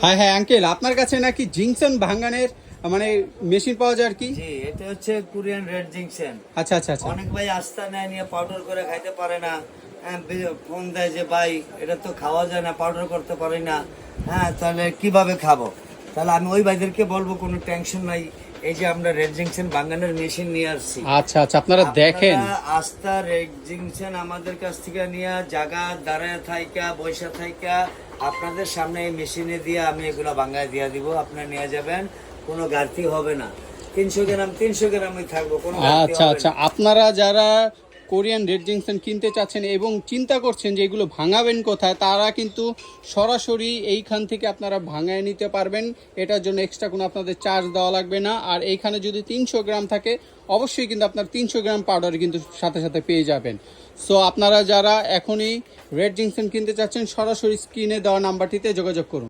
হ্যাঁ হ্যাঁ আঙ্কেল, আপনার কাছে নাকি জিংসন ভাঙানোর মানে মেশিন পাওয়া যায় আর কি? জি, এটা হচ্ছে কোরিয়ান রেড জিংসেন। আচ্ছা আচ্ছা আচ্ছা। অনেক ভাই আস্থা নেয় নিয়ে পাউডার করে খাইতে পারে না। হ্যাঁ, ফোন দেয় যে ভাই এটা তো খাওয়া যায় না, পাউডার করতে পারি না। হ্যাঁ, তাহলে কিভাবে খাবো? তাহলে আমি ওই ভাইদেরকে বলবো কোনো টেনশন নাই, এই যে আমরা রেড জিংসেন ভাঙানোর মেশিন নিয়ে আসছি। আচ্ছা আচ্ছা, আপনারা দেখেন। আস্থা রেড জিংসেন আমাদের কাছ থেকে নিয়ে জায়গা দাঁড়ায় থাইকা বৈশা থাইকা আপনাদের সামনে এই মেশিনে দিয়ে আমি এগুলো ভাঙায় দিয়ে দিব, আপনারা নিয়ে যাবেন, কোনো ঘাটতি হবে না। 300 গ্রামই থাকবো, কোনো ঘাটতি আচ্ছা হবে আচ্ছা, না। আপনারা যারা কোরিয়ান রেড জিংসন কিনতে চাচ্ছেন এবং চিন্তা করছেন যে এগুলো ভাঙাবেন কোথায়, তারা কিন্তু সরাসরি এইখান থেকে আপনারা ভাঙায় নিতে পারবেন। এটার জন্য এক্সট্রা কোনো আপনাদের চার্জ দেওয়া লাগবে না। আর এইখানে যদি 300 গ্রাম থাকে, অবশ্যই কিন্তু আপনার 300 গ্রাম পাউডার কিন্তু সাথে সাথে পেয়ে যাবেন। সো আপনারা যারা এখনই রেড জিংসন কিনতে চাচ্ছেন, সরাসরি স্ক্রিনে দেওয়া নাম্বারটিতে যোগাযোগ করুন।